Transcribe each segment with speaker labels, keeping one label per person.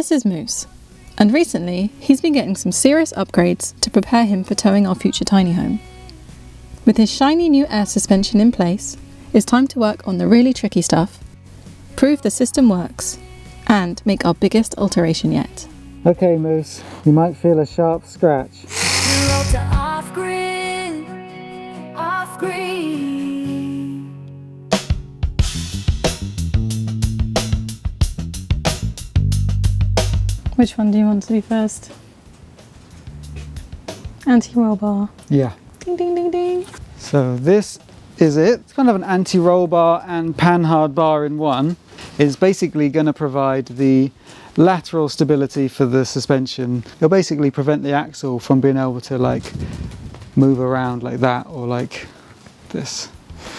Speaker 1: This is Moose, and recently he's been getting some serious upgrades to prepare him for towing our future tiny home. With his shiny new air suspension in place, it's time to work on the really tricky stuff, prove the system works, and make our biggest alteration yet.
Speaker 2: Okay, Moose, you might feel a sharp scratch.
Speaker 1: Which one do you want to do first? Anti-roll bar.
Speaker 2: Yeah.
Speaker 1: Ding, ding, ding, ding.
Speaker 2: So this is it. It's kind of an anti-roll bar and pan-hard bar in one. It's basically going to provide the lateral stability for the suspension. It'll basically prevent the axle from being able to like move around like that or like this,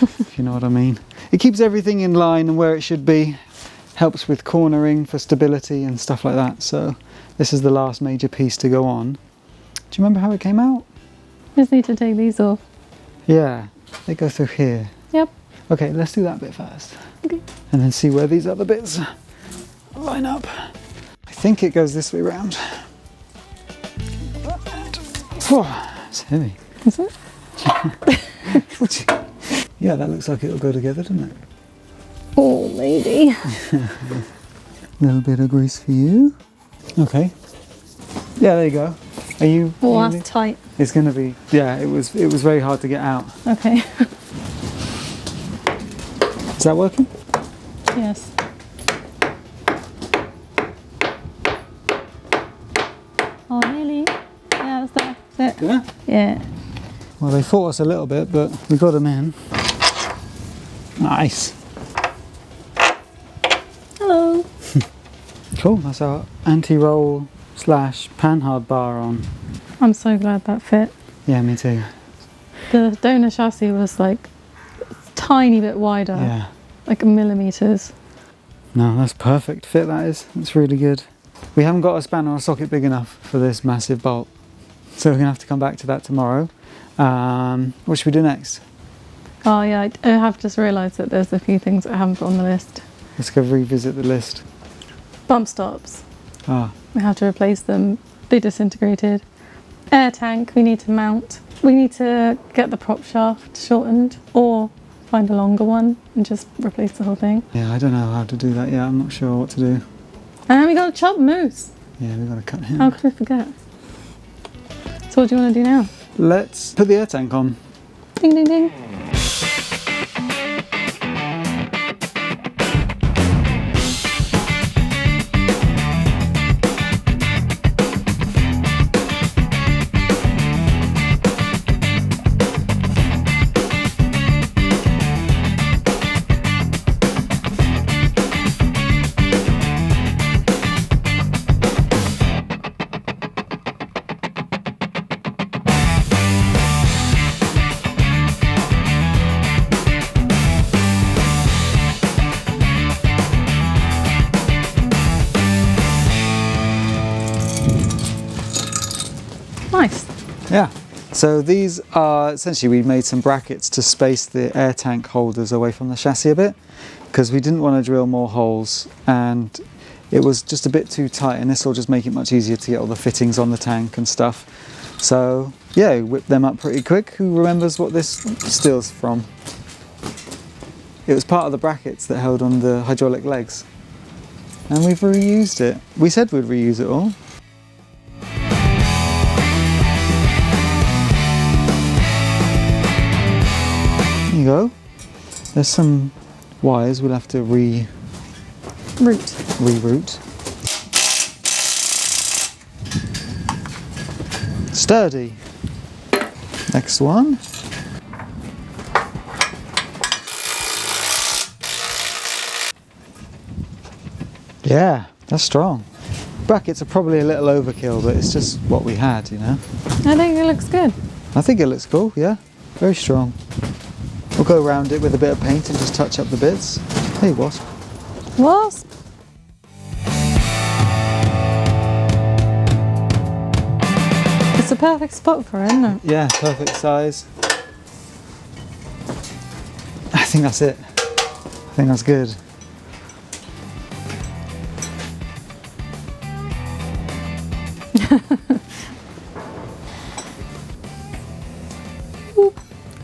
Speaker 2: if you know what I mean. It keeps everything in line and where it should be. Helps with cornering for stability and stuff like that. So this is the last major piece to go on. Do you remember how it came out?
Speaker 1: Just need to take these off.
Speaker 2: Yeah, they go through here.
Speaker 1: Yep.
Speaker 2: Okay, let's do that bit first.
Speaker 1: Okay.
Speaker 2: And then see where these other bits line up. I think it goes this way round. It's heavy.
Speaker 1: Is it?
Speaker 2: Yeah, that looks like it'll go together, doesn't it?
Speaker 1: Oh, maybe.
Speaker 2: A little bit of grease for you. Okay. Yeah, there you go. Are you?
Speaker 1: Oh, that's tight.
Speaker 2: It's going to be. Yeah, it was very hard to get out.
Speaker 1: Okay.
Speaker 2: Is that working?
Speaker 1: Yes. Oh, nearly. Yeah, that's it.
Speaker 2: Yeah.
Speaker 1: Yeah.
Speaker 2: Well, they fought us a little bit, but we got them in. Nice.
Speaker 1: Hello.
Speaker 2: Cool. That's our anti-roll / pan-hard bar on.
Speaker 1: I'm so glad that fit.
Speaker 2: Yeah, me too.
Speaker 1: The donor chassis was like a tiny bit wider.
Speaker 2: Yeah.
Speaker 1: Like millimetres.
Speaker 2: No, that's perfect fit, that is. That's really good. We haven't got a spanner or socket big enough for this massive bolt. So we're going to have to come back to that tomorrow. What should we do next?
Speaker 1: Oh yeah, I have just realised that there's a few things that I haven't put on the list.
Speaker 2: Let's go revisit the list.
Speaker 1: Bump stops.
Speaker 2: Ah,
Speaker 1: We have to replace them. They disintegrated. Air tank we need to mount. We need to get the prop shaft shortened or find a longer one and just replace the whole thing.
Speaker 2: yeah, I don't know how to do that yet. I'm not sure what to do.
Speaker 1: And then we got to chop Moose.
Speaker 2: Yeah, we've got to cut him.
Speaker 1: How could I forget? So what do you want to do now?
Speaker 2: Let's put the air tank on.
Speaker 1: Ding ding ding. Nice.
Speaker 2: Yeah. So these are essentially, we made some brackets to space the air tank holders away from the chassis a bit because we didn't want to drill more holes and it was just a bit too tight, and this will just make it much easier to get all the fittings on the tank and stuff. So yeah, whipped them up pretty quick. Who remembers what this steel's from? It was part of the brackets that held on the hydraulic legs. And we've reused it. We said we'd reuse it all. There you go. There's some wires we'll have to reroute. Sturdy. Next one. Yeah, that's strong. Brackets are probably a little overkill, but it's just what we had, you know.
Speaker 1: I think it looks good.
Speaker 2: I think it looks cool, yeah. Very strong. We'll go around it with a bit of paint and just touch up the bits. Hey, wasp.
Speaker 1: Wasp. It's a perfect spot for it, isn't it?
Speaker 2: Yeah, perfect size. I think that's it. I think that's good.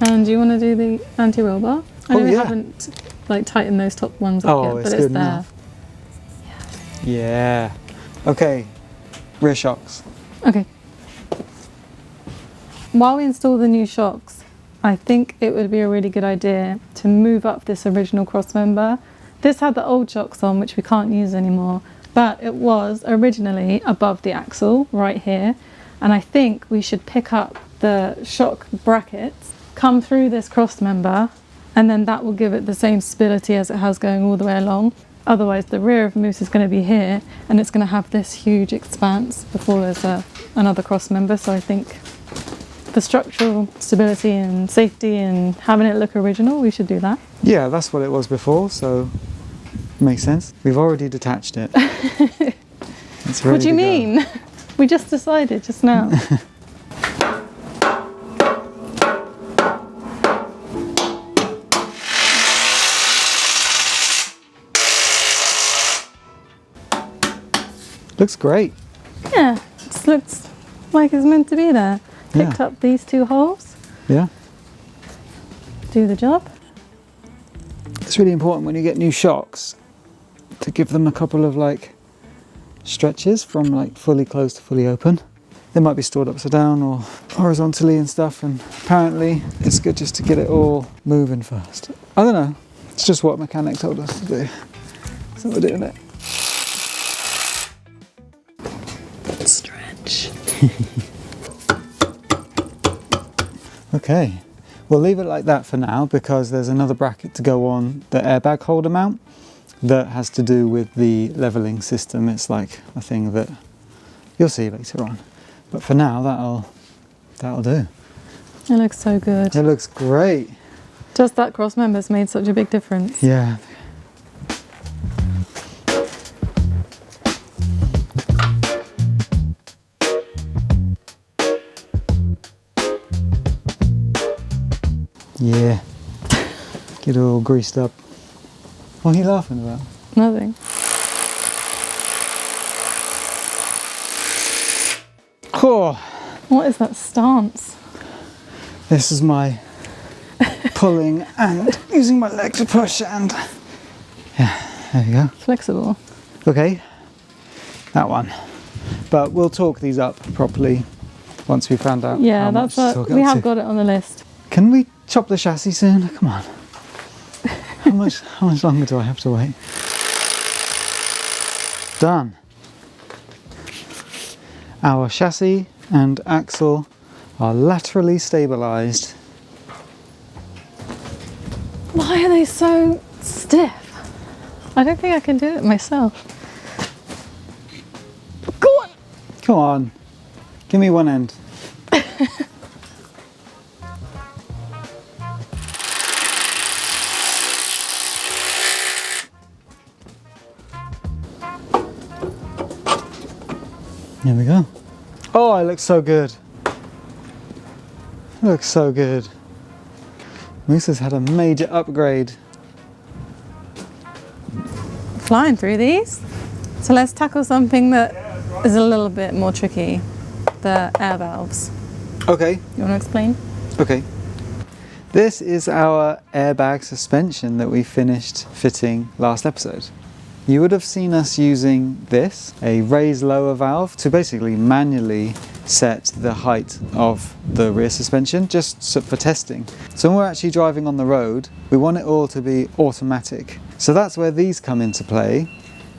Speaker 1: And do you want to do the anti-roll bar? I know we
Speaker 2: yeah.
Speaker 1: haven't like tightened those top ones up yet, but it's
Speaker 2: good
Speaker 1: there.
Speaker 2: enough. Yeah. Okay, rear shocks.
Speaker 1: Okay. While we install the new shocks, I think it would be a really good idea to move up this original cross member. This had the old shocks on, which we can't use anymore, but it was originally above the axle right here. And I think we should pick up the shock brackets, come through this cross member, and then that will give it the same stability as it has going all the way along. Otherwise the rear of Moose is going to be here and it's going to have this huge expanse before there's another cross member. So I think for structural stability and safety and having it look original, we should do that.
Speaker 2: Yeah, that's what it was before, so makes sense. We've already detached it. It's ready
Speaker 1: What do you
Speaker 2: to go.
Speaker 1: mean? We just decided just now.
Speaker 2: Looks great.
Speaker 1: Yeah, it looks like it's meant to be there. Picked
Speaker 2: Yeah.
Speaker 1: up these two holes,
Speaker 2: Yeah.
Speaker 1: do the job.
Speaker 2: It's really important when you get new shocks to give them a couple of like stretches from like fully closed to fully open. They might be stored upside down or horizontally and stuff, and apparently it's good just to get it all moving first. I don't know, it's just what a mechanic told us to do. So we're doing it.
Speaker 1: Stretch.
Speaker 2: Okay, we'll leave it like that for now because there's another bracket to go on the airbag holder mount that has to do with the leveling system. It's like a thing that you'll see later on. But for now, that'll do.
Speaker 1: It looks so good.
Speaker 2: It looks great.
Speaker 1: Just that cross member's made such a big difference.
Speaker 2: Yeah. Yeah. Get it all greased up. What are you laughing about?
Speaker 1: Nothing.
Speaker 2: Cool.
Speaker 1: What is that stance?
Speaker 2: This is my pulling and using my leg to push, and yeah, there you go.
Speaker 1: Flexible.
Speaker 2: Okay, that one. But we'll talk these up properly once we found out
Speaker 1: Yeah,
Speaker 2: how
Speaker 1: that's
Speaker 2: much to
Speaker 1: what
Speaker 2: talk
Speaker 1: we
Speaker 2: up
Speaker 1: have
Speaker 2: to.
Speaker 1: got it on the list.
Speaker 2: Can we chop the chassis soon? Come on. How much longer do I have to wait? Done. Our chassis and axle are laterally stabilised.
Speaker 1: Why are they so stiff? I don't think I can do it myself. Go on!
Speaker 2: Come on, give me one end. There we go. Oh, it looks so good. It looks so good. Moose has had a major upgrade.
Speaker 1: Flying through these. So let's tackle something that is a little bit more tricky. The air valves.
Speaker 2: Okay.
Speaker 1: You want to explain?
Speaker 2: Okay. This is our airbag suspension that we finished fitting last episode. You would have seen us using this, a raise lower valve, to basically manually set the height of the rear suspension, just for testing. So when we're actually driving on the road, we want it all to be automatic. So that's where these come into play.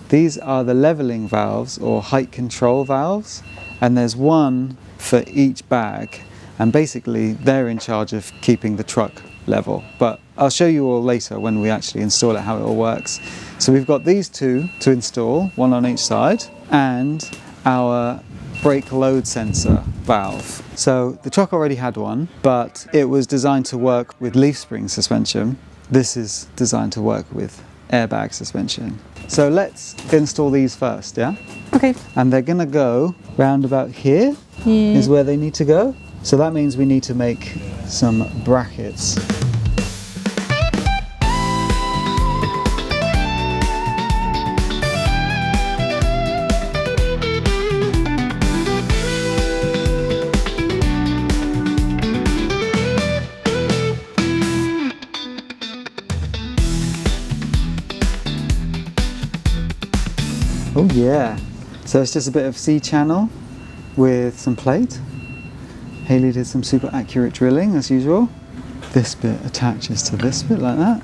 Speaker 2: These are the leveling valves or height control valves, and there's one for each bag, and basically they're in charge of keeping the truck level. But I'll show you all later when we actually install it how it all works. So we've got these two to install, one on each side, and our brake load sensor valve. So the truck already had one, but it was designed to work with leaf spring suspension. This is designed to work with airbag suspension. So let's install these first, yeah?
Speaker 1: Okay.
Speaker 2: And they're gonna go round about here, is where they need to go. So that means we need to make some brackets. yeah. So it's just a bit of C-channel with some plate. Hayley did some super accurate drilling as usual. This bit attaches to this bit like that.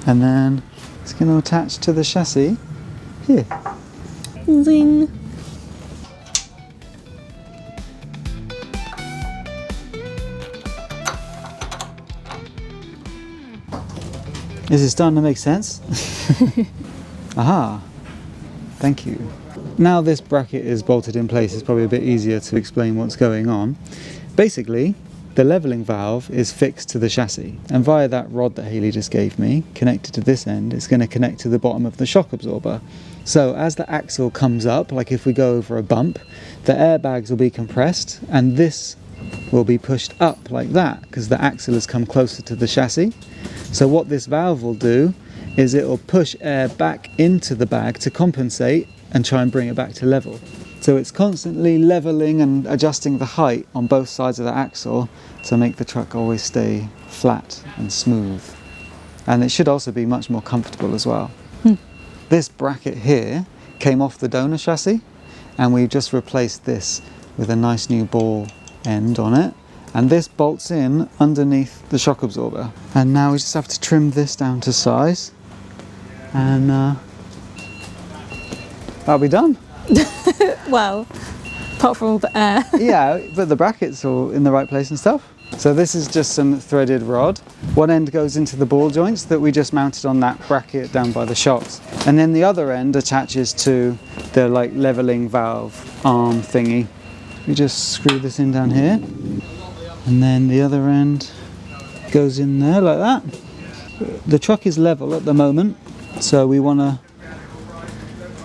Speaker 2: And then it's going to attach to the chassis here.
Speaker 1: Zing.
Speaker 2: Is it starting to make sense? Aha, thank you. Now this bracket is bolted in place, it's probably a bit easier to explain what's going on. Basically, the levelling valve is fixed to the chassis, and via that rod that Hayley just gave me, connected to this end, it's going to connect to the bottom of the shock absorber. So as the axle comes up, like if we go over a bump, the airbags will be compressed, and this will be pushed up like that, because the axle has come closer to the chassis. So what this valve will do is it will push air back into the bag to compensate and try and bring it back to level. So it's constantly leveling and adjusting the height on both sides of the axle to make the truck always stay flat and smooth. And it should also be much more comfortable as well. This bracket here came off the donor chassis, and we've just replaced this with a nice new ball end on it. And this bolts in underneath the shock absorber. And now we just have to trim this down to size, and that'll be done.
Speaker 1: Well, apart from all the air.
Speaker 2: Yeah, but the bracket's all in the right place and stuff. So this is just some threaded rod. One end goes into the ball joints that we just mounted on that bracket down by the shocks. And then the other end attaches to the like leveling valve arm thingy. We just screw this in down here. And then the other end goes in there like that. The truck is level at the moment, so we want to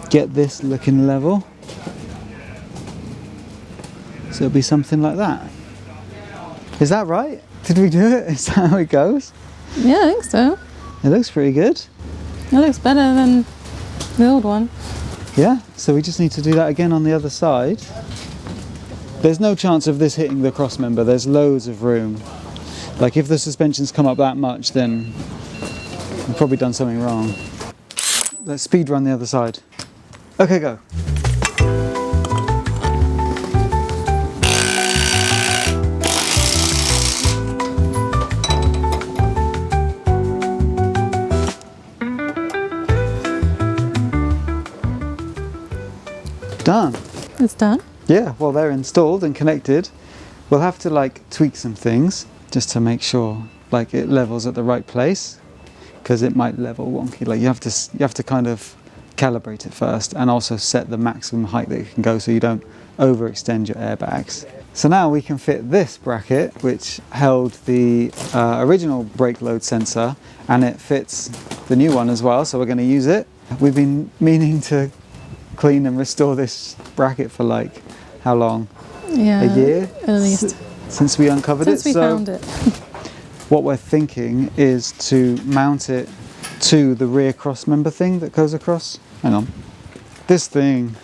Speaker 2: get this looking level. So it'll be something like that. Is that right? Did we do it? Is that how it goes?
Speaker 1: Yeah, I think so.
Speaker 2: It looks pretty good.
Speaker 1: It looks better than the old one.
Speaker 2: Yeah, so we just need to do that again on the other side. There's no chance of this hitting the cross member, there's loads of room. Like if the suspension's come up that much, then we've probably done something wrong. Let's speed run the other side. Okay, go. Done.
Speaker 1: It's done.
Speaker 2: Yeah, well they're installed and connected. We'll have to like tweak some things just to make sure like it levels at the right place, because it might level wonky. Like you have to kind of calibrate it first, and also set the maximum height that it can go so you don't overextend your airbags. So now we can fit this bracket, which held the original brake load sensor, and it fits the new one as well, so we're going to use it. We've been meaning to clean and restore this bracket for like how long?
Speaker 1: Yeah,
Speaker 2: a year
Speaker 1: at least.
Speaker 2: Since we uncovered
Speaker 1: Since
Speaker 2: it.
Speaker 1: we found it.
Speaker 2: What we're thinking is to mount it to the rear cross member thing that goes across. Hang on. This thing.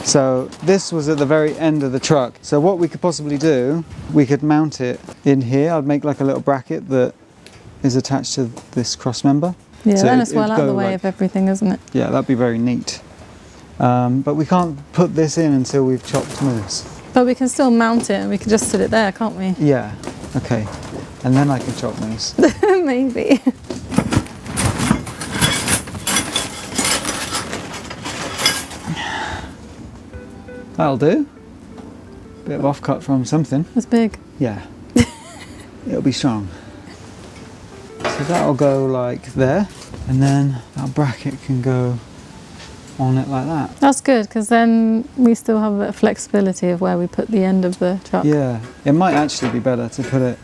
Speaker 2: So this was at the very end of the truck. So what we could possibly do, we could mount it in here. I'd make like a little bracket that is attached to this cross member.
Speaker 1: Yeah,
Speaker 2: so
Speaker 1: then it's well out of the way of everything, isn't it?
Speaker 2: Yeah, that'd be very neat. But we can't put this in until we've chopped moose.
Speaker 1: But we can still mount it and we can just sit it there, can't we?
Speaker 2: Yeah, okay. And then I can chop moose.
Speaker 1: Maybe.
Speaker 2: That'll do. Bit of offcut from something.
Speaker 1: It's big.
Speaker 2: Yeah. It'll be strong. So that'll go like there, and then our bracket can go on it like that.
Speaker 1: That's good, because then we still have a bit of flexibility of where we put the end of the truck.
Speaker 2: Yeah, it might actually be better to put it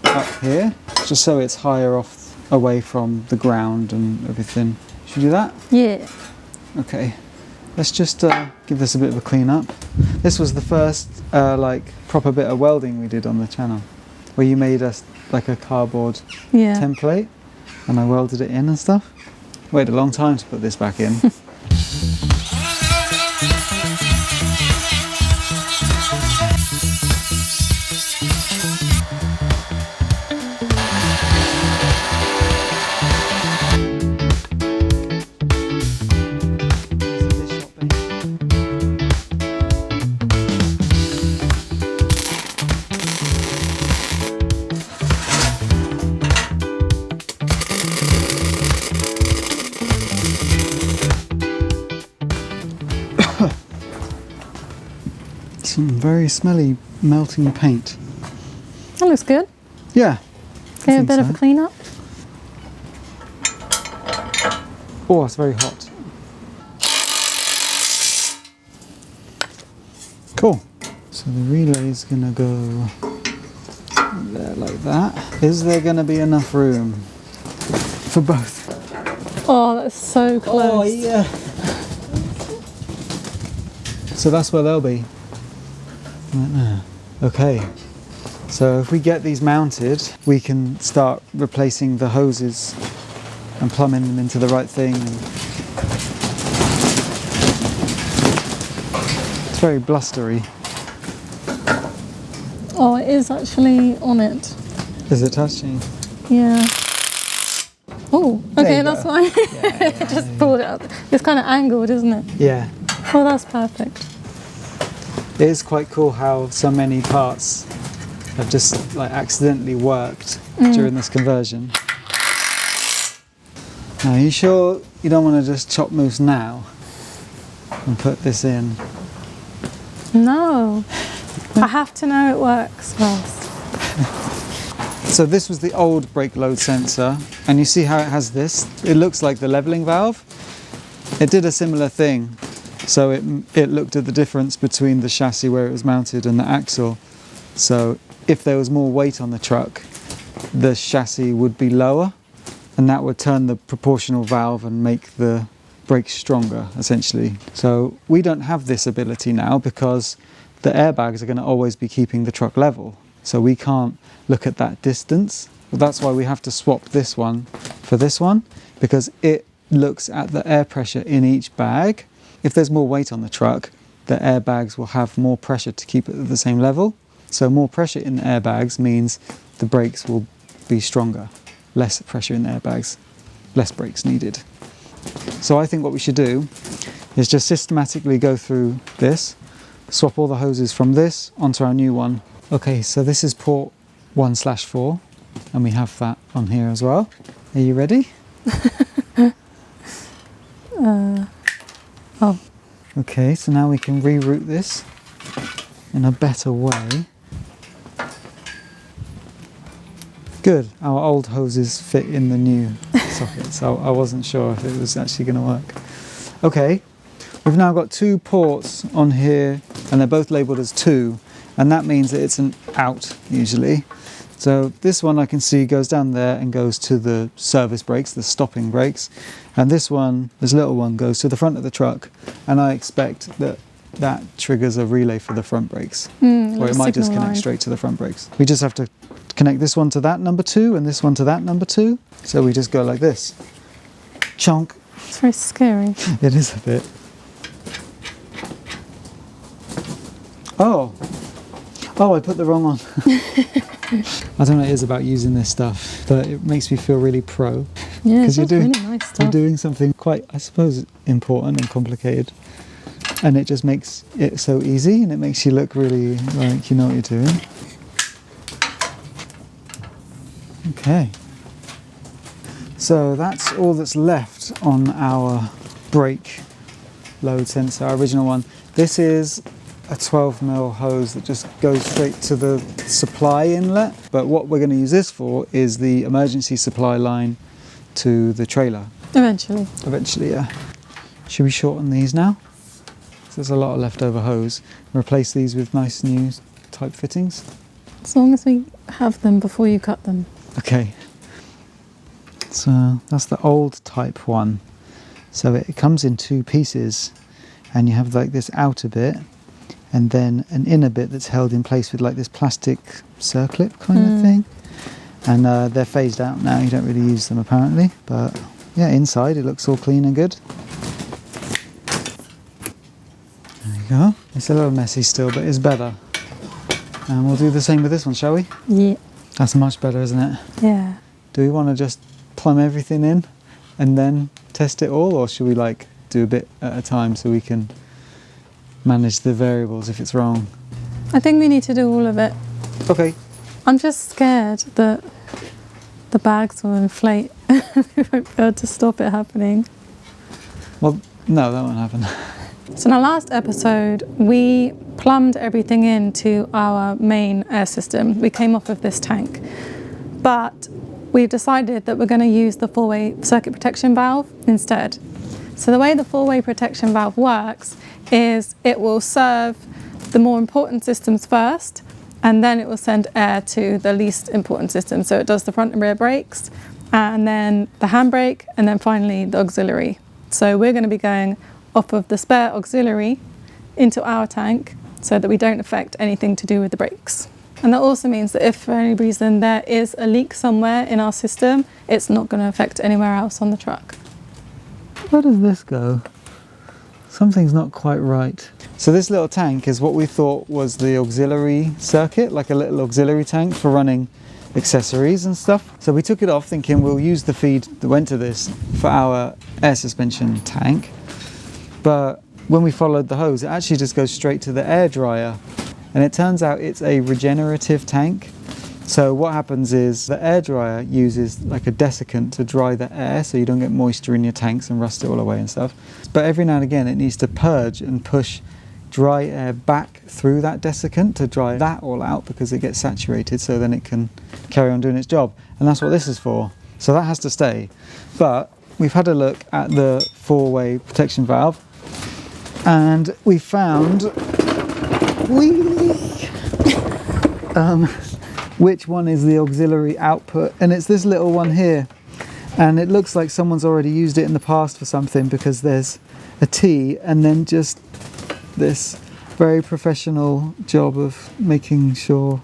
Speaker 2: up here, just so it's higher off, away from the ground and everything. Should we do that?
Speaker 1: Yeah.
Speaker 2: Okay. Let's just give this a bit of a clean up. This was the first like proper bit of welding we did on the channel, where you made us like a cardboard template, and I welded it in and stuff. Waited a long time to put this back in. Some very smelly melting paint.
Speaker 1: That looks good.
Speaker 2: Yeah.
Speaker 1: Okay, a bit of a clean up.
Speaker 2: Oh, it's very hot. Cool. So the relay is going to go there like that. Is there going to be enough room for both?
Speaker 1: Oh, that's so close.
Speaker 2: Oh, yeah. So that's where they'll be. Right there. Okay. So if we get these mounted, we can start replacing the hoses and plumbing them into the right thing. It's very blustery.
Speaker 1: Oh, it is actually on it.
Speaker 2: Is it touching?
Speaker 1: Yeah. Oh, okay, that's
Speaker 2: go.
Speaker 1: fine. Just pulled it up. It's kind of angled, isn't it?
Speaker 2: Yeah.
Speaker 1: Oh, that's perfect.
Speaker 2: It is quite cool how so many parts have just like accidentally worked during this conversion. Now, are you sure you don't want to just chop mousse now and put this in?
Speaker 1: No. I have to know it works first.
Speaker 2: So this was the old brake load sensor, and you see how it has this? It looks like the leveling valve. It did a similar thing. So it looked at the difference between the chassis where it was mounted and the axle. So if there was more weight on the truck, the chassis would be lower, and that would turn the proportional valve and make the brakes stronger, essentially. So we don't have this ability now because the airbags are going to always be keeping the truck level. So we can't look at that distance. Well, that's why we have to swap this one for this one, because it looks at the air pressure in each bag. If there's more weight on the truck, the airbags will have more pressure to keep it at the same level. So more pressure in the airbags means the brakes will be stronger. Less pressure in the airbags, less brakes needed. So I think what we should do is just systematically go through this, swap all the hoses from this onto our new one. Okay, so this is port 1/4, and we have that on here as well. Are you ready?
Speaker 1: Oh.
Speaker 2: Okay, so now we can reroute this in a better way. Good, our old hoses fit in the new socket, so I wasn't sure if it was actually going to work. Okay, we've now got 2 ports on here, and they're both labelled as 2, and that means that it's an out usually. So this one I can see goes down there and goes to the service brakes, the stopping brakes, and this little one goes to the front of the truck, and I expect that that triggers a relay for the front brakes, or it might just connect straight to the front brakes. We just have to connect this one to that number 2 and this one to that number 2. So we just go like this. Chonk.
Speaker 1: It's very scary.
Speaker 2: It is a bit. Oh, I put the wrong one. I don't know what it is about using this stuff, but it makes me feel really pro.
Speaker 1: Yeah, it's really nice stuff.
Speaker 2: You're doing something quite, I suppose, important and complicated. And it just makes it so easy, and it makes you look really like you know what you're doing. Okay. So that's all that's left on our brake load sensor, our original one. This is a 12mm hose that just goes straight to the supply inlet. But what we're going to use this for is the emergency supply line to the trailer.
Speaker 1: Eventually.
Speaker 2: Eventually, yeah. Should we shorten these now? There's a lot of leftover hose. Replace these with nice new type fittings.
Speaker 1: As long as we have them before you cut them.
Speaker 2: Okay. So that's the old type one. So it comes in 2 pieces, and you have like this outer bit and then an inner bit that's held in place with like this plastic circlip kind of thing. And they're phased out now, you don't really use them apparently, but yeah, inside it looks all clean and good. There you go. It's a little messy still, but it's better. And we'll do the same with this one, shall we?
Speaker 1: Yeah.
Speaker 2: That's much better, isn't it?
Speaker 1: Yeah.
Speaker 2: Do we want to just plumb everything in and then test it all, or should we like do a bit at a time so we can manage the variables if it's wrong?
Speaker 1: I think we need to do all of it.
Speaker 2: Okay.
Speaker 1: I'm just scared that the bags will inflate. We won't be able to stop it happening.
Speaker 2: Well, no, that won't happen.
Speaker 1: So in our last episode, we plumbed everything into our main air system. We came off of this tank, but we've decided that we're going to use the four-way circuit protection valve instead. So the way the four-way protection valve works is it will serve the more important systems first, and then it will send air to the least important system. So it does the front and rear brakes, and then the handbrake, and then finally the auxiliary. So we're going to be going off of the spare auxiliary into our tank so that we don't affect anything to do with the brakes. And that also means that if for any reason there is a leak somewhere in our system, it's not going to affect anywhere else on the truck.
Speaker 2: Where does this go? Something's not quite right. So this little tank is what we thought was the auxiliary circuit, like a little auxiliary tank for running accessories and stuff. So we took it off thinking we'll use the feed that went to this for our air suspension tank. But when we followed the hose, it actually just goes straight to the air dryer. And it turns out it's a regenerative tank. So what happens is the air dryer uses like a desiccant to dry the air so you don't get moisture in your tanks and rust it all away and stuff. But every now and again it needs to purge and push dry air back through that desiccant to dry that all out because it gets saturated, so then it can carry on doing its job. And that's what this is for. So that has to stay. But we've had a look at the four-way protection valve and we found which one is the auxiliary output, and it's this little one here, and it looks like someone's already used it in the past for something because there's a T and then just this very professional job of making sure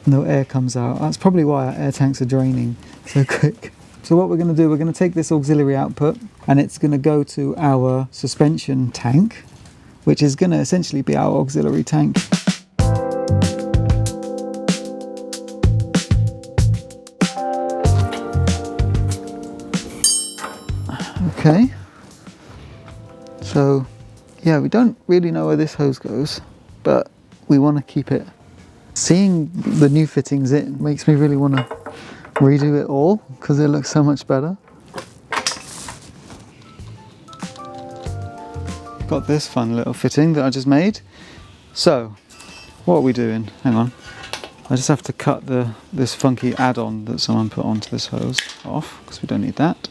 Speaker 2: no air comes out. That's probably why our air tanks are draining so quick. So what we're going to do, we're going to take this auxiliary output and it's going to go to our suspension tank, which is going to essentially be our auxiliary tank. Okay, so yeah, we don't really know where this hose goes, but we want to keep it. Seeing the new fittings, it makes me really want to redo it all because it looks so much better. Got this fun little fitting that I just made. So, what are we doing? Hang on. I just have to cut this funky add-on that someone put onto this hose off because we don't need that.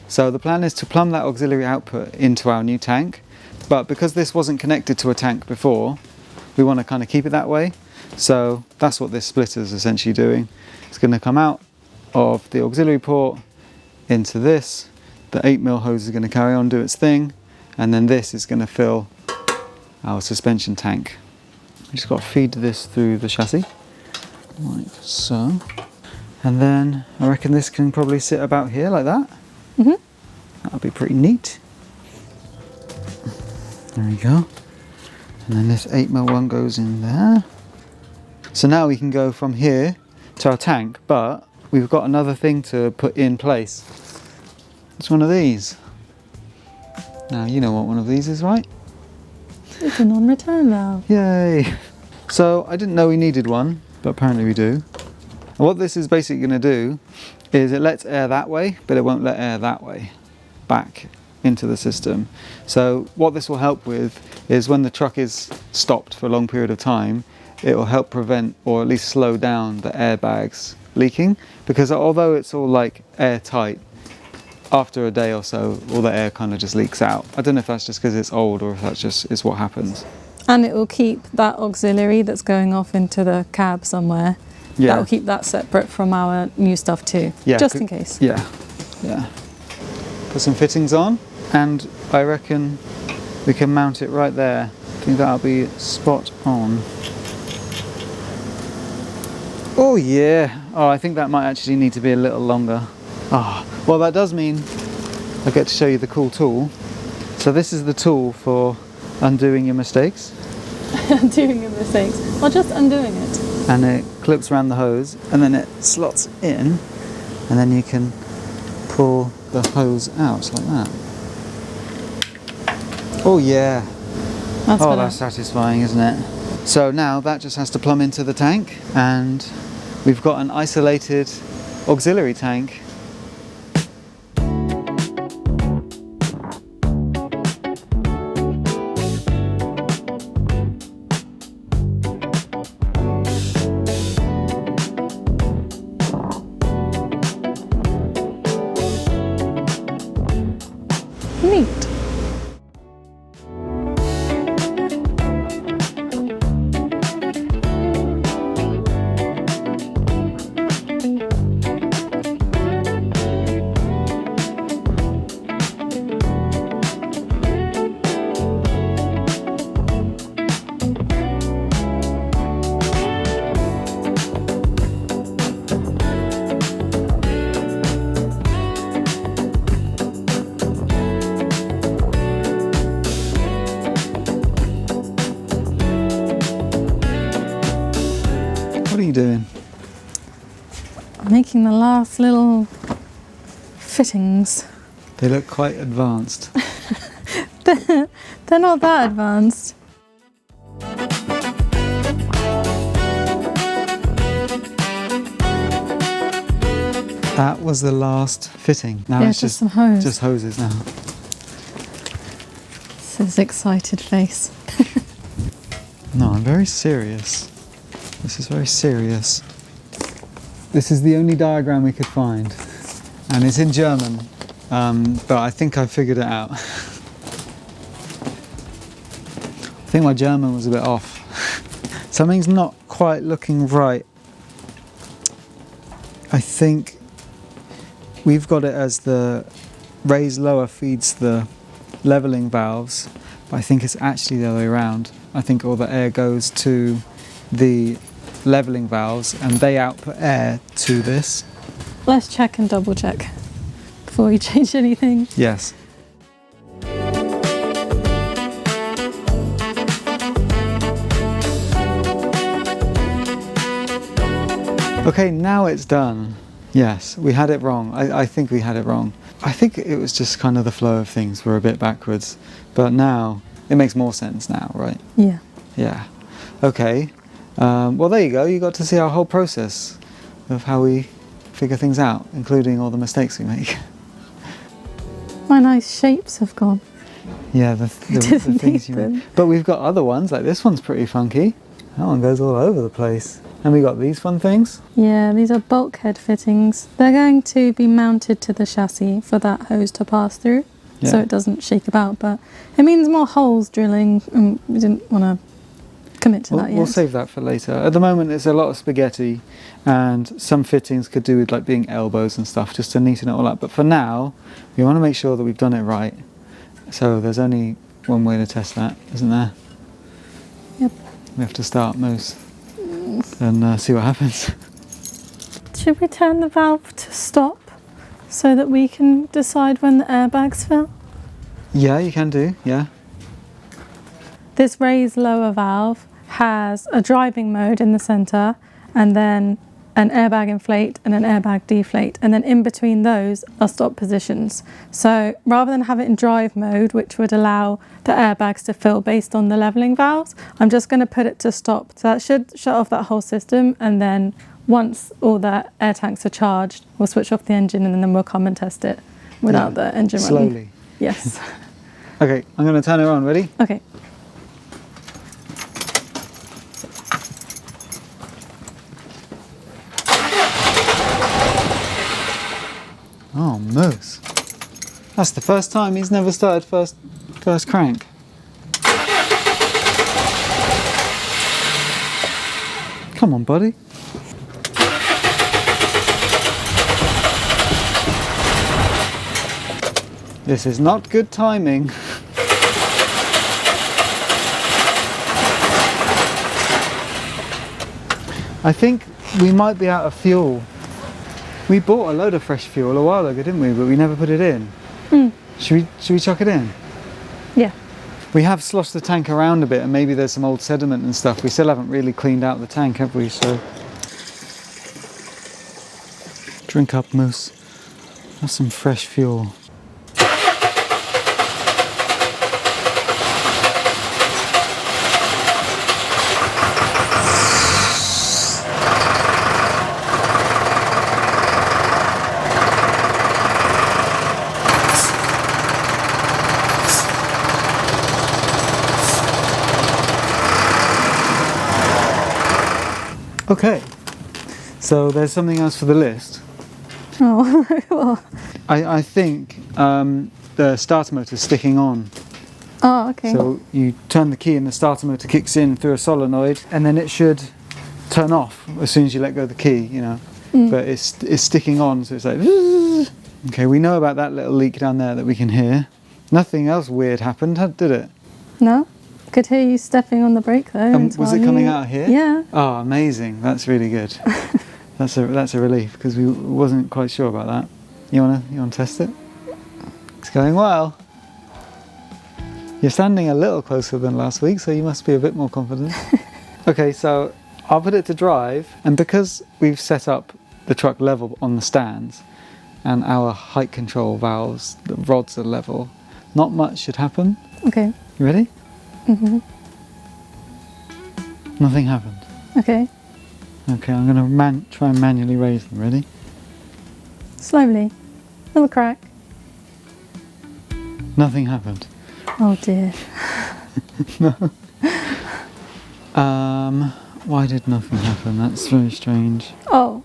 Speaker 2: So the plan is to plumb that auxiliary output into our new tank, but because this wasn't connected to a tank before, we want to kind of keep it that way. So that's what this splitter is essentially doing. It's going to come out of the auxiliary port into this. The 8mm hose is going to carry on, do its thing, and then this is going to fill our suspension tank. We just got to feed this through the chassis, like so. And then I reckon this can probably sit about here like that. Mm-hmm. That'll be pretty neat. There we go. And then this 8mm one goes in there. So now we can go from here to our tank, but we've got another thing to put in place. It's one of these. Now you know what one of these is, right?
Speaker 1: It's a non-return valve.
Speaker 2: Yay! So I didn't know we needed one, but apparently we do. And what this is basically going to do is it lets air that way, but it won't let air that way back into the system. So what this will help with is when the truck is stopped for a long period of time, it will help prevent or at least slow down the airbags leaking, because although it's all like airtight, after a day or so all the air kind of just leaks out. I don't know if that's just because it's old or if that's just is what happens.
Speaker 1: And it will keep that auxiliary that's going off into the cab somewhere.
Speaker 2: Yeah.
Speaker 1: That will keep that separate from our new stuff too,
Speaker 2: Yeah,
Speaker 1: just in case.
Speaker 2: Yeah, yeah. Put some fittings on, and I reckon we can mount it right there. I think that'll be spot on. Oh yeah. Oh, I think that might actually need to be a little longer. Ah, well that does mean I get to show you the cool tool. So this is the tool for undoing your mistakes.
Speaker 1: Undoing your mistakes, or just undoing it.
Speaker 2: And it clips around the hose and then it slots in, and then you can pull the hose out like that. Oh yeah. That's satisfying, isn't it? So now that just has to plumb into the tank, and we've got an isolated auxiliary tank. doing?
Speaker 1: I'm making the last little fittings.
Speaker 2: They look quite advanced.
Speaker 1: They're not that advanced.
Speaker 2: That was the last fitting. Now
Speaker 1: Yeah,
Speaker 2: it's
Speaker 1: just some hose.
Speaker 2: Just hoses now.
Speaker 1: It's his excited face.
Speaker 2: No, I'm very serious. This is very serious. This is the only diagram we could find, and it's in German, but I think I figured it out. I think my German was a bit off. Something's not quite looking right. I think we've got it as the raise lower feeds the leveling valves, but I think it's actually the other way around. I think all the air goes to the leveling valves and they output air to this.
Speaker 1: Let's check and double check before we change anything.
Speaker 2: Yes. Okay, now it's done. Yes, we had it wrong. I think we had it wrong. I think it was just kind of the flow of things were a bit backwards, but now it makes more sense now, right?
Speaker 1: Yeah.
Speaker 2: Yeah. Okay. Well, there you go. You got to see our whole process of how we figure things out, including all the mistakes we make.
Speaker 1: My nice shapes have gone.
Speaker 2: Yeah, the things you make. But we've got other ones, like this one's pretty funky. That one goes all over the place. And we got these fun things.
Speaker 1: Yeah, these are bulkhead fittings. They're going to be mounted to the chassis for that hose to pass through, so it doesn't shake about, but it means more holes drilling, and we didn't want to commit to that yet.
Speaker 2: We'll save that for later. At the moment it's a lot of spaghetti, and some fittings could do with like being elbows and stuff, just to neaten it all up. But for now, we want to make sure that we've done it right. So there's only one way to test that, isn't there?
Speaker 1: Yep.
Speaker 2: We have to start most and see what happens.
Speaker 1: Should we turn the valve to stop so that we can decide when the airbags fill?
Speaker 2: Yeah, you can do, yeah.
Speaker 1: This raise lower valve has a driving mode in the centre, and then an airbag inflate and an airbag deflate, and then in between those are stop positions. So rather than have it in drive mode, which would allow the airbags to fill based on the levelling valves, I'm just going to put it to stop. So that should shut off that whole system, and then once all the air tanks are charged, we'll switch off the engine and then we'll come and test it without the engine running.
Speaker 2: Slowly.
Speaker 1: Yes.
Speaker 2: Okay, I'm going to turn it on. Ready?
Speaker 1: Okay.
Speaker 2: Oh, moose. That's the first time he's never started first crank. Come on, buddy. This is not good timing. I think we might be out of fuel. We bought a load of fresh fuel a while ago, didn't we? But we never put it in. Should we chuck it in?
Speaker 1: Yeah.
Speaker 2: We have sloshed the tank around a bit, and maybe there's some old sediment and stuff. We still haven't really cleaned out the tank, have we? So drink up, Moose. Have some fresh fuel. Okay, so there's something else for the list.
Speaker 1: Oh, well.
Speaker 2: I think the starter motor is sticking on.
Speaker 1: Oh, okay.
Speaker 2: So you turn the key and the starter motor kicks in through a solenoid, and then it should turn off as soon as you let go of the key, you know. But it's sticking on, so it's like... Okay, we know about that little leak down there that we can hear. Nothing else weird happened, did it?
Speaker 1: No. Could hear you stepping on the brake though.
Speaker 2: Was it coming out here?
Speaker 1: Yeah.
Speaker 2: Oh, amazing! That's really good. that's a relief, because we wasn't quite sure about that. You wanna test it? It's going well. You're standing a little closer than last week, so you must be a bit more confident. Okay, so I'll put it to drive, and because we've set up the truck level on the stands and our height control valves, the rods are level, not much should happen.
Speaker 1: Okay.
Speaker 2: You ready?
Speaker 1: Mhm.
Speaker 2: Nothing happened.
Speaker 1: Okay.
Speaker 2: Okay, I'm going to try and manually raise them. Ready?
Speaker 1: Slowly. Little crack.
Speaker 2: Nothing happened.
Speaker 1: Oh dear.
Speaker 2: No. Why did nothing happen? That's very strange.
Speaker 1: Oh,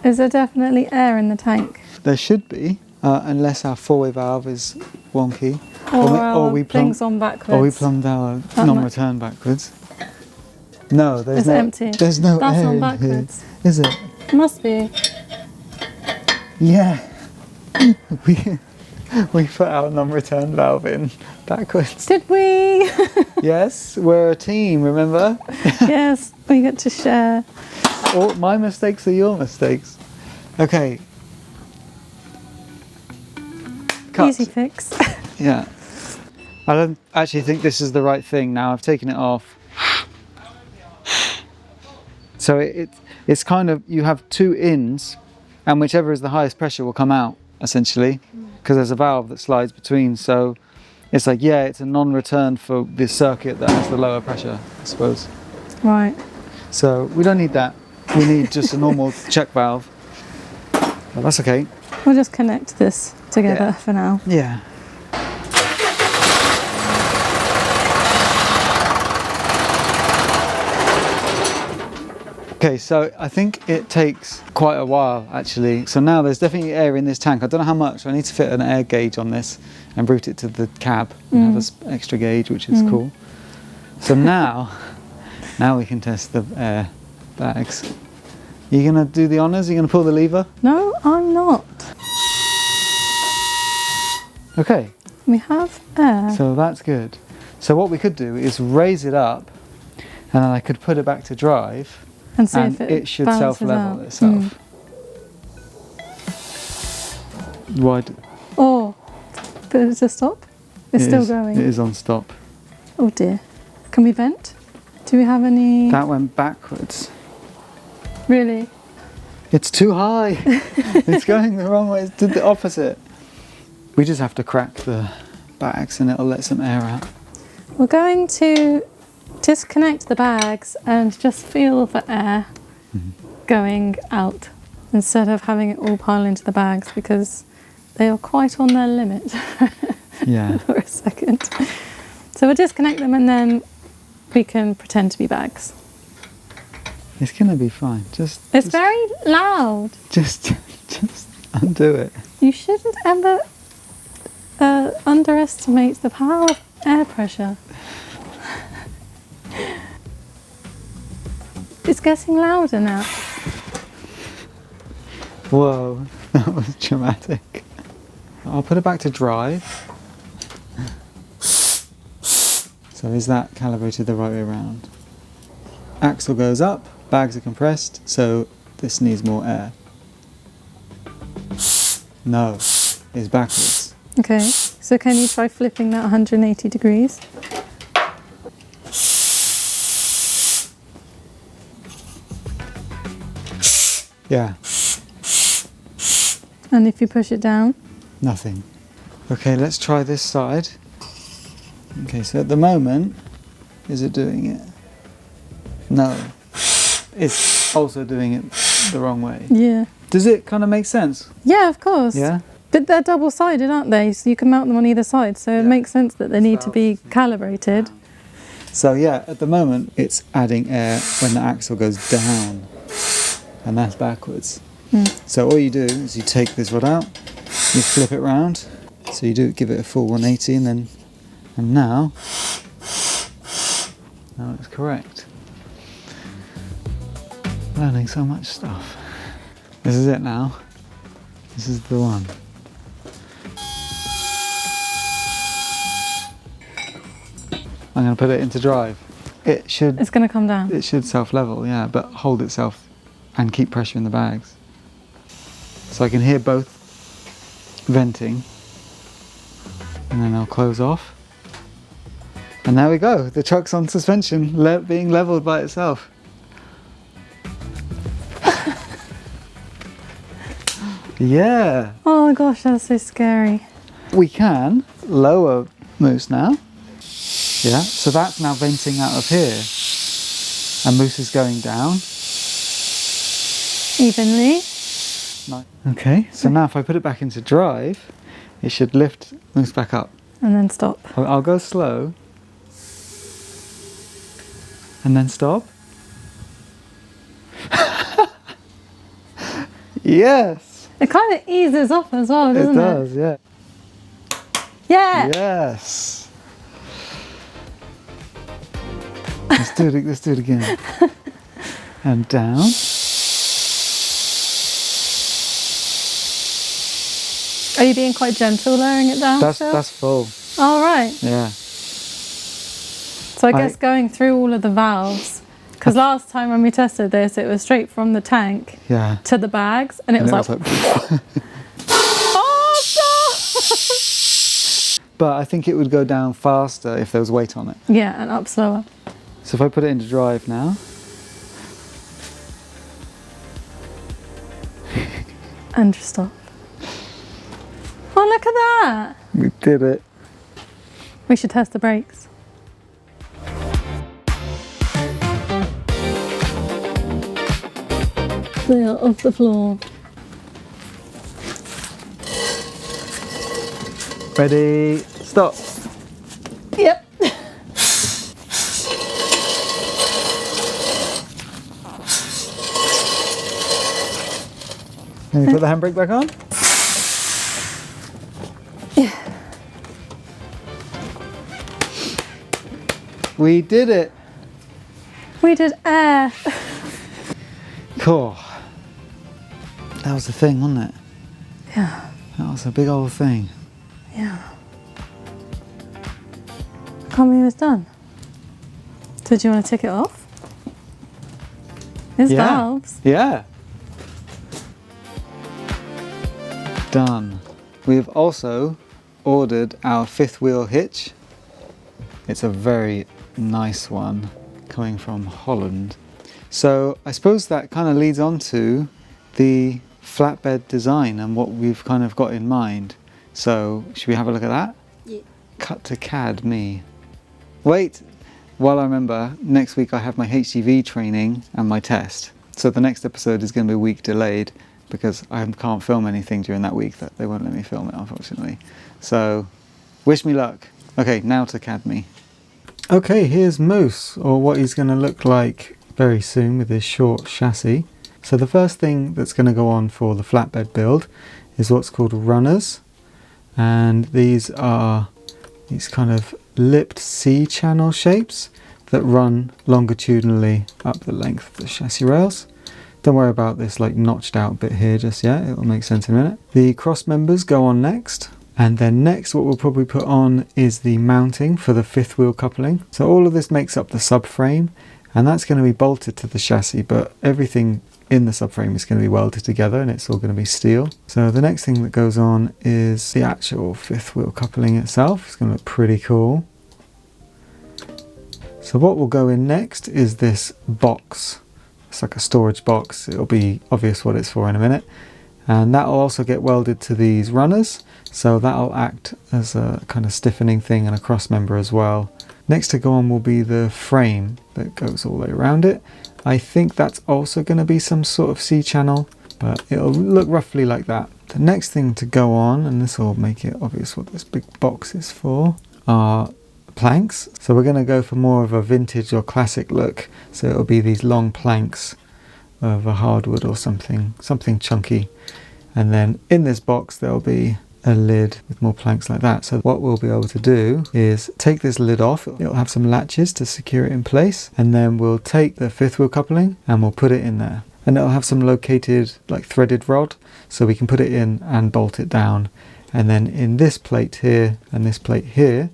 Speaker 1: is there definitely air in the tank?
Speaker 2: There should be, unless our four-way valve is wonky.
Speaker 1: Or we things on backwards.
Speaker 2: Or we plumbed our non-return backwards. No, there's
Speaker 1: it's
Speaker 2: no.
Speaker 1: Empty.
Speaker 2: There's no
Speaker 1: That's
Speaker 2: air
Speaker 1: on
Speaker 2: in
Speaker 1: backwards.
Speaker 2: Here. Is it?
Speaker 1: Must be.
Speaker 2: Yeah. we put our non-return valve in backwards.
Speaker 1: Did we?
Speaker 2: Yes, we're a team, remember?
Speaker 1: Yes, we get to share.
Speaker 2: All my mistakes are your mistakes. Okay. Cut.
Speaker 1: Easy fix.
Speaker 2: Yeah. I don't actually think this is the right thing now. I've taken it off. So it's kind of, you have two ins, and whichever is the highest pressure will come out, essentially, because there's a valve that slides between. So it's like, yeah, it's a non-return for this circuit that has the lower pressure, I suppose.
Speaker 1: Right.
Speaker 2: So we don't need that. We need just a normal check valve. But that's okay.
Speaker 1: We'll just connect this together for now.
Speaker 2: Yeah. Okay, so I think it takes quite a while actually. So now there's definitely air in this tank. I don't know how much. I need to fit an air gauge on this and route it to the cab and have an extra gauge, which is cool. So now we can test the air bags. You gonna do the honours? You gonna pull the lever?
Speaker 1: No, I'm not.
Speaker 2: Okay.
Speaker 1: We have air.
Speaker 2: So that's good. So what we could do is raise it up, and then I could put it back to drive.
Speaker 1: And see
Speaker 2: and
Speaker 1: if it
Speaker 2: should
Speaker 1: balances
Speaker 2: self-level
Speaker 1: out.
Speaker 2: itself. Why?
Speaker 1: Oh, but it's a stop? It's still going.
Speaker 2: It is on stop.
Speaker 1: Oh dear. Can we vent? Do we have any...
Speaker 2: That went backwards.
Speaker 1: Really?
Speaker 2: It's too high. It's going the wrong way. It did the opposite. We just have to crack the bags and it'll let some air out.
Speaker 1: We're going to disconnect the bags and just feel for air going out instead of having it all pile into the bags, because they are quite on their limit.
Speaker 2: Yeah.
Speaker 1: For a second. So we'll disconnect them and then we can pretend to be bags.
Speaker 2: It's gonna be fine.
Speaker 1: It's very loud.
Speaker 2: Just undo it.
Speaker 1: You shouldn't ever underestimate the power of air pressure. It's getting louder now.
Speaker 2: Whoa, that was dramatic. I'll put it back to drive. So is that calibrated the right way around? Axle goes up, bags are compressed, so this needs more air. No, it's backwards.
Speaker 1: Okay, so can you try flipping that 180 degrees?
Speaker 2: Yeah.
Speaker 1: And if you push it down?
Speaker 2: Nothing. Okay, let's try this side. Okay, so at the moment, is it doing it? No. It's also doing it the wrong way.
Speaker 1: Yeah.
Speaker 2: Does it kind of make sense?
Speaker 1: Yeah, of course.
Speaker 2: Yeah?
Speaker 1: But they're double-sided, aren't they? So you can mount them on either side, so it makes sense that they need to be calibrated.
Speaker 2: So yeah, at the moment, it's adding air when the axle goes down, and that's backwards. So all you do is you take this rod out, you flip it round, so you do give it a full 180, and now it's correct. Learning so much stuff. This is it now. This is the one. I'm going to put it into drive. It's
Speaker 1: going to come down.
Speaker 2: It should self-level, yeah, but hold itself and keep pressure in the bags. So I can hear both venting, and then I'll close off. And there we go, the truck's on suspension, being leveled by itself. Yeah.
Speaker 1: Oh my gosh, that's so scary.
Speaker 2: We can lower Moose now. Yeah, so that's now venting out of here. And Moose is going down.
Speaker 1: Evenly.
Speaker 2: Nice. Okay, so now if I put it back into drive, it should lift Moose back up.
Speaker 1: And then stop.
Speaker 2: I'll go slow. And then stop. Yes!
Speaker 1: It kind of eases off as well, doesn't it?
Speaker 2: It does, yeah.
Speaker 1: Yeah!
Speaker 2: Yes! Let's do it again. And down.
Speaker 1: Are you being quite gentle lowering it down?
Speaker 2: That's full.
Speaker 1: Oh, right.
Speaker 2: Yeah.
Speaker 1: So I guess going through all of the valves, because last time when we tested this, it was straight from the tank to the bags, and it was like oh, stop!
Speaker 2: But I think it would go down faster if there was weight on it.
Speaker 1: Yeah, and up slower.
Speaker 2: So if I put it into drive now.
Speaker 1: And just stop. Oh, look at that!
Speaker 2: We did it.
Speaker 1: We should test the brakes. They are off the floor.
Speaker 2: Ready, stop.
Speaker 1: Yep.
Speaker 2: Can you put the handbrake back on?
Speaker 1: Yeah.
Speaker 2: We did it.
Speaker 1: We did air.
Speaker 2: Cool. That was the thing, wasn't it?
Speaker 1: Yeah.
Speaker 2: That was a big old thing.
Speaker 1: Yeah. I can't believe it's done. So do you want to tick it off? There's valves.
Speaker 2: Yeah. Done. We have also ordered our 5th wheel hitch. It's a very nice one coming from Holland. So I suppose that kind of leads on to the flatbed design and what we've kind of got in mind. So should we have a look at that?
Speaker 1: Yeah.
Speaker 2: Cut to CAD me. Wait, while I remember, next week I have my HGV training and my test. So the next episode is going to be a week delayed because I can't film anything during that week. That they won't let me film it, unfortunately. So wish me luck. Okay, now to CAD me. Okay, here's Moose, or what he's going to look like very soon with his short chassis. So the first thing that's going to go on for the flatbed build is what's called runners, and these are these kind of lipped C-channel shapes that run longitudinally up the length of the chassis rails. Don't worry about this like notched out bit here just yet, it will make sense in a minute. The cross members go on next, and then next what we'll probably put on is the mounting for the 5th wheel coupling. So all of this makes up the subframe, and that's going to be bolted to the chassis, but everything in the subframe is going to be welded together and it's all going to be steel. So the next thing that goes on is the actual 5th wheel coupling itself. It's going to look pretty cool. So what will go in next is this box. It's like a storage box. It'll be obvious what it's for in a minute. And that will also get welded to these runners. So that'll act as a kind of stiffening thing and a cross member as well. Next to go on will be the frame that goes all the way around it. I think that's also going to be some sort of C-channel, but it'll look roughly like that. The next thing to go on, and this will make it obvious what this big box is for, are planks. So we're going to go for more of a vintage or classic look. So it'll be these long planks of a hardwood or something chunky. And then in this box there'll be a lid with more planks like that. So what we'll be able to do is take this lid off. It'll have some latches to secure it in place, and then we'll take the 5th wheel coupling and we'll put it in there, and it'll have some located like threaded rod so we can put it in and bolt it down. And then in this plate here and this plate here,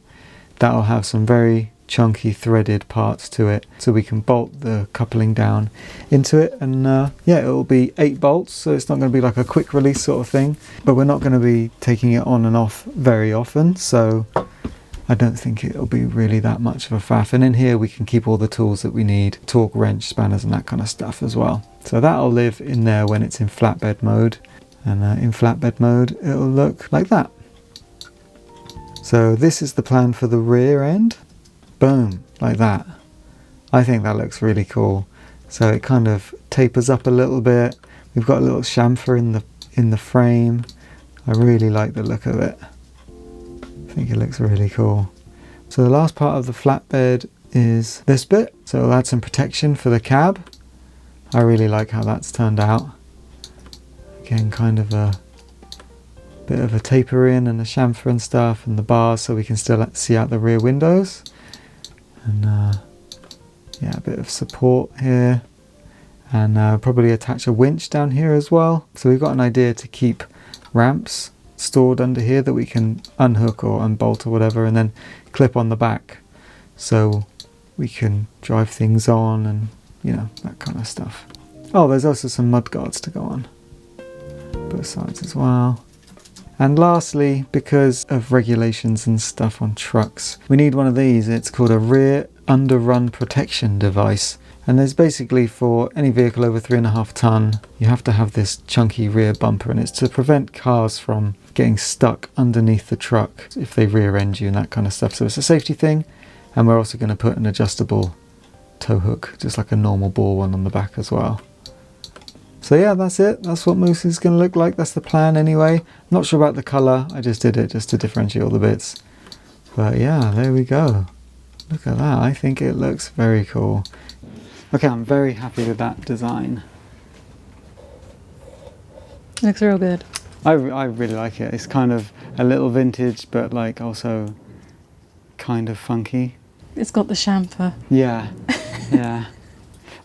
Speaker 2: that'll have some very chunky threaded parts to it, so we can bolt the coupling down into it. And yeah, it'll be 8 bolts, so it's not going to be like a quick release sort of thing, but we're not going to be taking it on and off very often, so I don't think it'll be really that much of a faff. And in here we can keep all the tools that we need, torque wrench, spanners and that kind of stuff as well. So that'll live in there when it's in flatbed mode. And in flatbed mode, it'll look like that. So this is the plan for the rear end. Boom, like that. I think that looks really cool. So it kind of tapers up a little bit. We've got a little chamfer in the frame. I really like the look of it. I think it looks really cool. So the last part of the flatbed is this bit. So it'll add some protection for the cab. I really like how that's turned out. Again, kind of a bit of a taper in and a chamfer and stuff, and the bars so we can still see out the rear windows. And yeah, a bit of support here. And probably attach a winch down here as well. So we've got an idea to keep ramps stored under here that we can unhook or unbolt or whatever, and then clip on the back so we can drive things on and, you know, that kind of stuff. Oh, there's also some mud guards to go on both sides as well. And lastly, because of regulations and stuff on trucks, we need one of these. It's called a rear underrun protection device. And there's basically, for any vehicle over 3.5 ton, you have to have this chunky rear bumper, and it's to prevent cars from getting stuck underneath the truck if they rear end you and that kind of stuff. So it's a safety thing. And we're also going to put an adjustable tow hook, just like a normal ball one, on the back as well. So yeah, that's it. That's what Moose is going to look like. That's the plan anyway. I'm not sure about the colour. I just did it just to differentiate all the bits. But yeah, there we go. Look at that. I think it looks very cool. Okay, I'm very happy with that design.
Speaker 1: Looks real good.
Speaker 2: I really like it. It's kind of a little vintage, but like also kind of funky.
Speaker 1: It's got the chamfer.
Speaker 2: Yeah, yeah.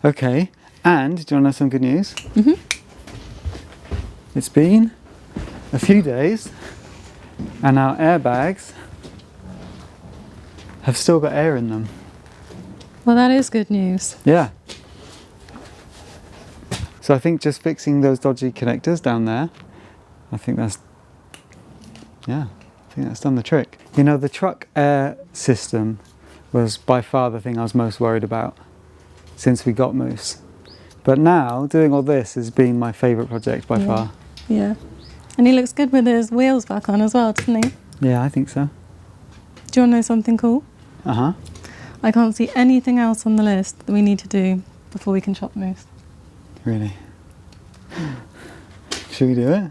Speaker 2: Okay, and do you want to know some good news?
Speaker 1: Mm-hmm.
Speaker 2: It's been a few days and our airbags have still got air in them.
Speaker 1: Well, that is good news.
Speaker 2: Yeah. So I think just fixing those dodgy connectors down there, I think that's done the trick. You know, the truck air system was by far the thing I was most worried about since we got Moose. But now, doing all this has been my favourite project by far.
Speaker 1: Yeah. And he looks good with his wheels back on as well, doesn't he?
Speaker 2: Yeah, I think so.
Speaker 1: Do you want to know something cool?
Speaker 2: Uh-huh.
Speaker 1: I can't see anything else on the list that we need to do before we can shop Moose.
Speaker 2: Really? Should we do it?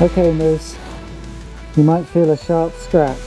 Speaker 2: Okay, Moose. You might feel a sharp scratch.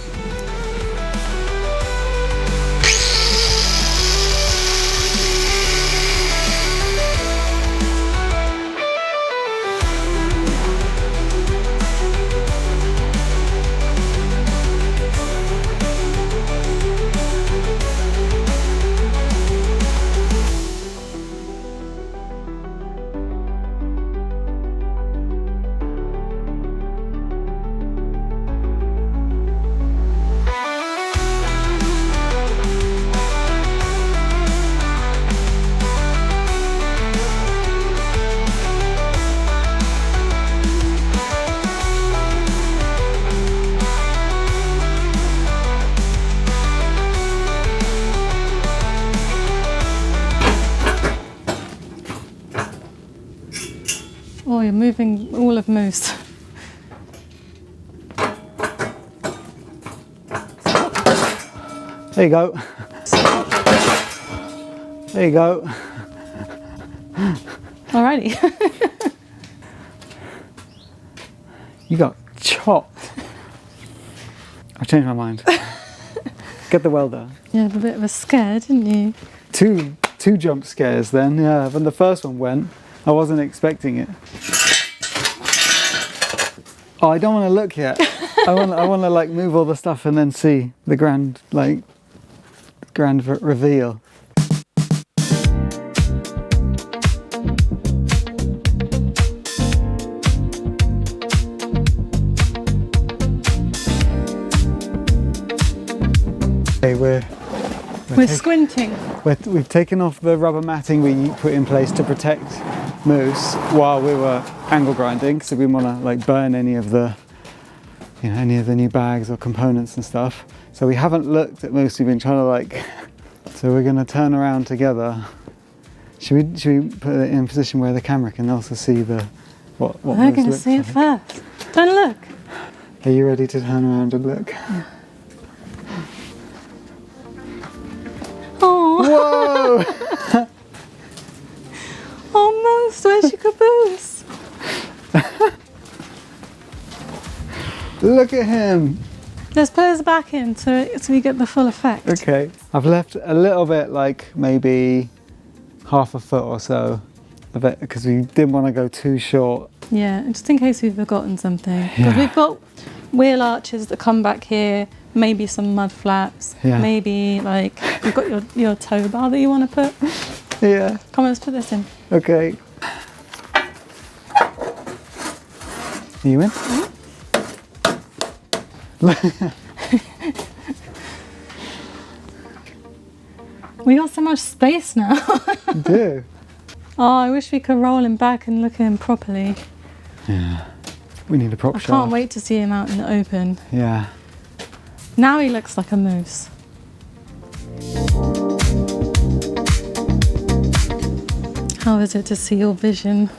Speaker 1: Oh, you're moving all of Moose.
Speaker 2: There you go. There you go.
Speaker 1: Alrighty.
Speaker 2: You got chopped. I've changed my mind. Get the welder.
Speaker 1: You had a bit of a scare, didn't you?
Speaker 2: Two jump scares then, yeah. When the first one went, I wasn't expecting it. Oh, I don't want to look yet. I want to like move all the stuff and then see the grand reveal. Okay, we're
Speaker 1: Squinting.
Speaker 2: We've taken off the rubber matting we put in place to protect Moose while we were angle grinding, so we want to like burn any of the, any of the new bags or components and stuff. So we haven't looked at Moose. We've been trying to like. So we're going to turn around together. Should we put it in a position where the camera can also see the what
Speaker 1: We're
Speaker 2: Moose
Speaker 1: going to
Speaker 2: looks
Speaker 1: see it
Speaker 2: like?
Speaker 1: first. Don't look.
Speaker 2: Are you ready to turn around and look?
Speaker 1: Yeah. Oh.
Speaker 2: Whoa!
Speaker 1: Oh, Moose, where's your caboose?
Speaker 2: Look at him.
Speaker 1: Let's put his back in so we get the full effect.
Speaker 2: Okay. I've left a little bit, like maybe half a foot or so of it, because we didn't want to go too short.
Speaker 1: Yeah, just in case we've forgotten something. Because
Speaker 2: Yeah.
Speaker 1: we've got wheel arches that come back here, maybe some mud flaps,
Speaker 2: Yeah.
Speaker 1: maybe like you've got your tow bar that you want to put.
Speaker 2: Yeah.
Speaker 1: Come on, let's put this in.
Speaker 2: Okay. Are you in?
Speaker 1: We got so much space now.
Speaker 2: You do.
Speaker 1: Oh, I wish we could roll him back and look at him properly.
Speaker 2: Yeah. We need a prop
Speaker 1: I
Speaker 2: shaft.
Speaker 1: can't wait to see him out in the open.
Speaker 2: Yeah.
Speaker 1: Now he looks like a moose. How is it to see your vision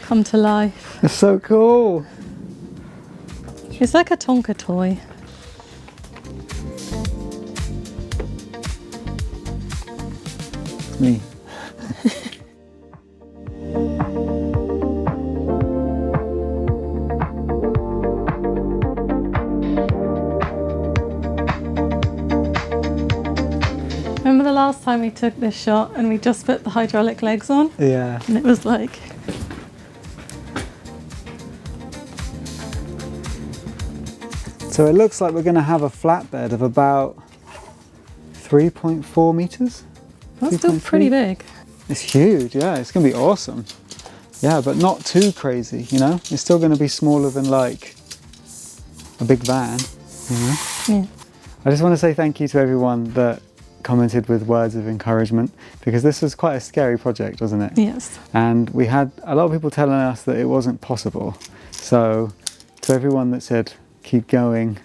Speaker 1: come to life?
Speaker 2: It's so cool.
Speaker 1: It's like a Tonka toy.
Speaker 2: Me.
Speaker 1: Remember the last time we took this shot and we just put the hydraulic legs on?
Speaker 2: Yeah.
Speaker 1: And it was like...
Speaker 2: So it looks like we're going to have a flatbed of about 3.4 meters.
Speaker 1: That's still
Speaker 2: 3.3.
Speaker 1: pretty big.
Speaker 2: It's huge, yeah. It's going to be awesome. Yeah, but not too crazy, you know? It's still going to be smaller than like a big van, you know?
Speaker 1: Yeah.
Speaker 2: I just want to say thank you to everyone that commented with words of encouragement, because this was quite a scary project, wasn't it?
Speaker 1: Yes.
Speaker 2: And we had a lot of people telling us that it wasn't possible. So to everyone that said, keep going,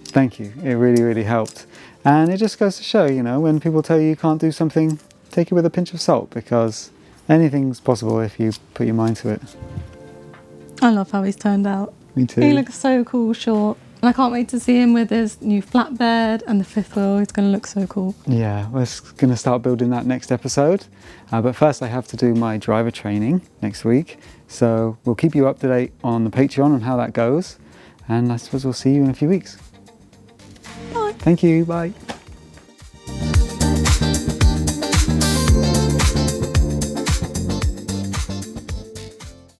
Speaker 2: thank you. It really, really helped. And it just goes to show, you know, when people tell you you can't do something, take it with a pinch of salt, because anything's possible if you put your mind to it.
Speaker 1: I love how he's turned out.
Speaker 2: Me too.
Speaker 1: He looks so cool short. And I can't wait to see him with his new flatbed and the fifth wheel. He's going to look so cool.
Speaker 2: Yeah, we're going to start building that next episode. But first I have to do my driver training next week. So we'll keep you up to date on the Patreon and how that goes. And I suppose we'll see you in a few weeks.
Speaker 1: Bye.
Speaker 2: Thank you, bye.